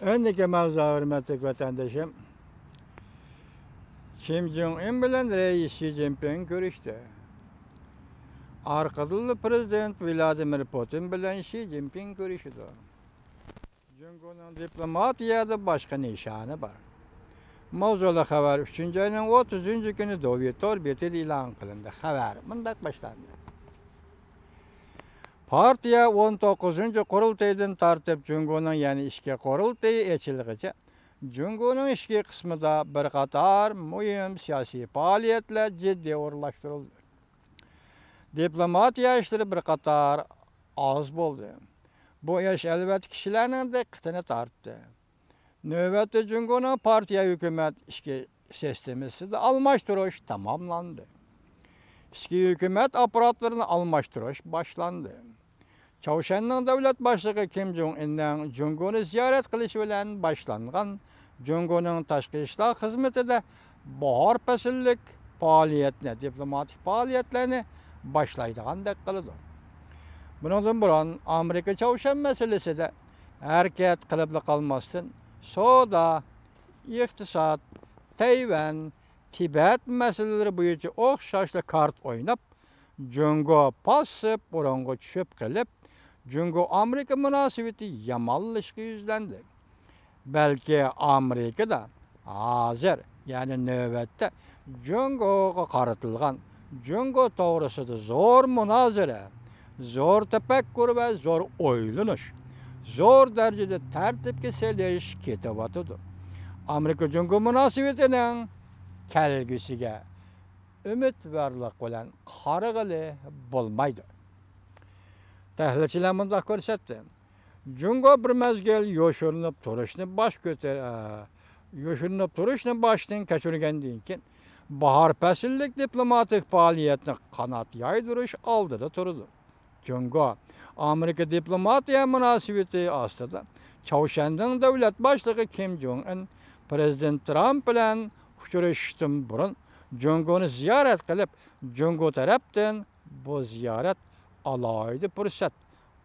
Öndeki mevzu hürmetlik vatandaşım, Kim Jong-un bilen reis Xi Jinping görüştü. Arkadılı prezident Vladimir Putin bilen Xi Jinping görüştü. Jungo'nun diplomatiyada başka nişanı var. Mavzula haber 3. ayının 30. günü Dovitor Betil ilan kılındı. Haber mındak başlandı. Partiya 19. Qurultaydan tartib Jungo'nun yani işki qurultayı eçilgice Jungo'nun işki kısmında bir qatar mühim siyasi faaliyetler ciddi uğurlaştırıldı. Diplomatiya işleri bir qatar az oldu. Bu iş elbette kişilerin dikkatini tarttı. Növbette Jungo'nun partiya hükümet işki sistemisi de almashtırış tamamlandı. İşki hükümet aparatlarını almashtırış başlandı. Çavuşanның devlet başlığı Kim Jong-un'dan Jungo'nu ziyaret kılış bilen başlangan Jungo'nun taşqı işler hizmeti de bahar pasillik faaliyetine, diplomatik faaliyetlerini başlaydıqandek kılıdı. Bundan buran Amerika Çavuşan meselesi de hareket kılıplı kalmasın, soda, iktisat, Tayvan, Tibet meseleleri boyunca okşaşlı kart oynap, Jungo pasıp, orango çöp kılıp, Jungo-Amerika münasebeti yamanlışkı yüzlendi. Belki Amerika'da hazır yani növbette Jungo'ga qaratılgan Jungo toğrısı da zor münazara, zor tefekkür ve zor oylanış, zor derecede tertipki seleş ketabatıdır. Amerika Jungo münasebetinin kelgüsüge ümit verlik bilen qarıgılı bolmaydı. Təhlilçiler mındak görsetdi. Jungo bir mezgil yoşurunup turuşunu baştan keçirgendiğin ki bahar pasillik diplomatik faaliyetine kanat yaydırış aldı da turdu. Jungo Amerika diplomatiya münasebeti aslında Çavuşan'ın devlet başlığı Kim Jong-un Prezident Trump bilen uçuruştum burun Jungo'nu ziyaret kılıp Jungo taraftan bu ziyaret alaydı fırsat,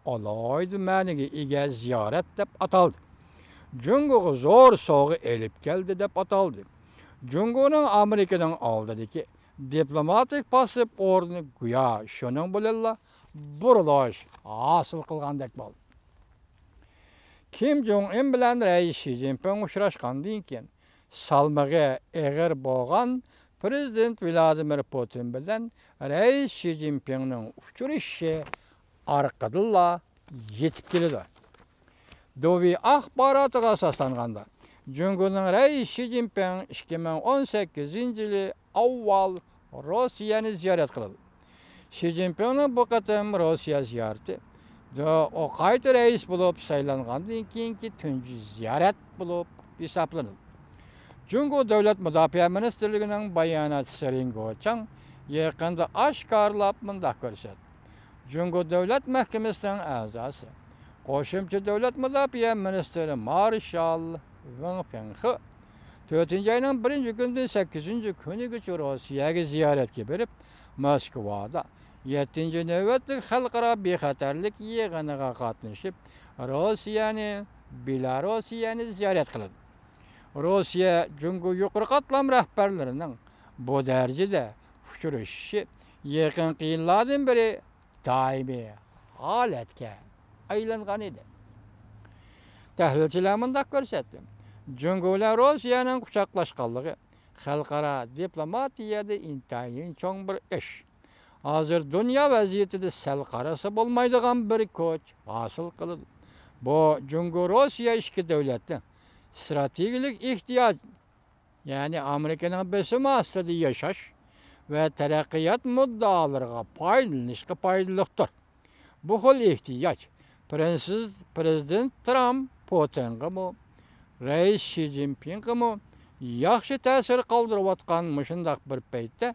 alaydı mənigi ige ziyaret dep ataldı. Jungo'ga zor soğu elip geldi dep ataldı. Jungo'nun Amerika'nın aldıdaki diplomatik pasaportunu güya şunun bilalla burulaş asıl kılgandek bol. Kim Jong-un bilen reis Xi Jinping uçraşkandan keyin salmığı eğer boğan Prezident Vladimir Putin bilen reis Xi Jinping'nin uçuruşu arkadılla yetip geldi. Dovi axbaratıga asaslanganda Jungo'nun reis Xi Jinping 2018 yılı avval Rusya'nı ziyaret kıldı. Xi Jinping'nin bu qatim Rusya ziyareti o qayta reis bulup saylangandan keyinki tunji ziyaret bulup hesaplandı. Jungo Devlet Müdafiə Ministerliğinin bayanatçısı Ringo Chang yakında aşkarlap mındak görsetdi. Jungo Devlet Mahkemesi'nin azası, Qoşumçu Devlet Müdafiə Ministeri Marshal Wang Penghe 4. ayının 1. günden 8. günü geçir Rusya'ya ziyaretke berip Moskova'da 7. növbetlik halkara bexatarlik yığınıga qatnaşıp Rusya'nı, Belarus'yani ziyaret kıldı. Rusya Jungo yuqori qatlam rahbarlarining bu derecede uçuruşu yakın yıllardan beri daimi haletke aylangan edi. Tahlilçiler mındak görsetdi. Jungo ile Rusya'nın kucaklaşkanlığı xalqara diplomatiyada intayin çoğun bir iş. Hazır dünya vaziyetinde sel qarası bolmaydigan bir koç hasıl kıldı. Bu Jungo Rusya iki devletin stratejik ihtiyaç yani Amerika'nın besimi aslında yaşaş ve terakkiyat muddalarına paylanışka paydalıktır. Bu hol ihtiyaç Prezident Trump Putin'e mu, reis Xi Jinping'e mu yaxşı təsir qaldırıb atqan mışındaq bir peytdə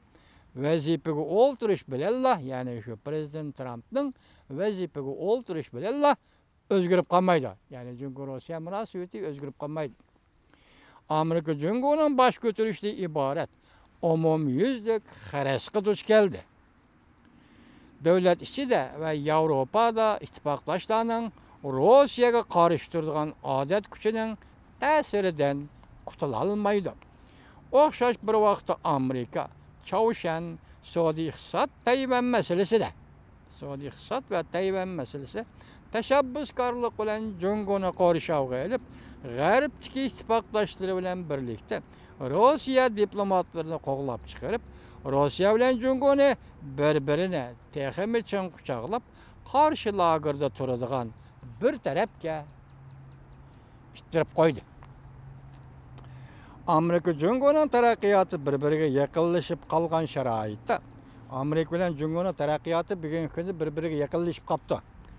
vəzifəyə olturuş biləllah, yani şu Prezident Trump'ın vəzifəyə olturuş biləllah özgürüp kalmaydı. Yani Jungo-Rusya münasebeti özgürüp kalmaydı. Amerika Jungo'nun baş götürüşü ibaret umumyüzlük xərəsqə duç geldi. Devlet içi de ve Avrupa'da ittifaklaşlarının Rusya'ya karıştırdığı adet gücünün ta'siridan qutula olmaydi. O'xshash bir vaqtda Amerika, Çavuşan, Suudi iqtisod Tayvan masalasida. Suudi iqtisod va Tayvan masalasi tashabbuskorlik bilan Jungoni qo'rishavga elib, G'arbdagi ittifoqdoshlari bilan birlikda Rossiya diplomatlarini qo'g'lab chiqarib, Rossiya bilan Jungoni bir-birini texmi chin quchoqlab, qarshi lagerda turadigan bir tarafga ittirib qo'ydi. Amerika Jungoning taraqqiyoti bir-biriga yaqinlashib qolgan sharoitda Amerika bilan Jungoning taraqqiyoti bugungi kunda bir-biriga yaqinlashib qoldi.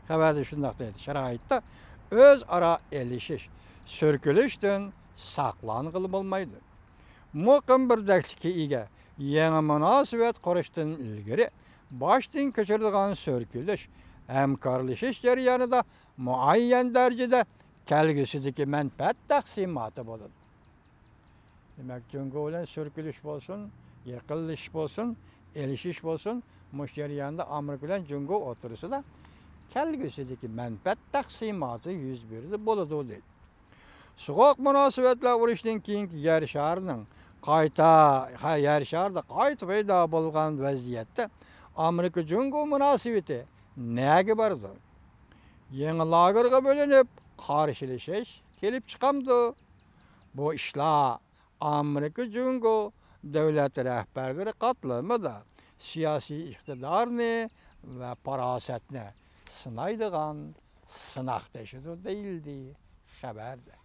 Xabarda shunday deydi. Sharoitda o'zaro elishish, so'rkilishdan saqlanqili bo'lmaydi. Muqim bir daklikka ega yangi munosabat qurishdan ilgari boshdan kechiradigan so'rkilish, hamkorlashish jarayonida muayyan darajada kelgusidagi manfaat taqsimoti bo'ladi. Demak, Jungo bilan so'rkilish bo'lsin, yaqinlashish bo'lsin, elishish bo'lsin, mush jarayonda Amerika bilan Jungo o'tirisida kelgusidagi manfaat taqsimoti yuz berdi bo'ladi deydi. So'q munosabatlar urushdan keyingi yer sharining yer sharida qayta paydo bo'lgan vaziyatda Amerika Jungo munosabati nega bordi? Yangi lagerga bo'linib qarshilashish kelib chiqamdi. Bu ishlar Amerika Jungo davlat rahbarlari qatlamida siyosiy iqtidorni va farosatni sinaydigan sinoq tashidir deyildi xabarda.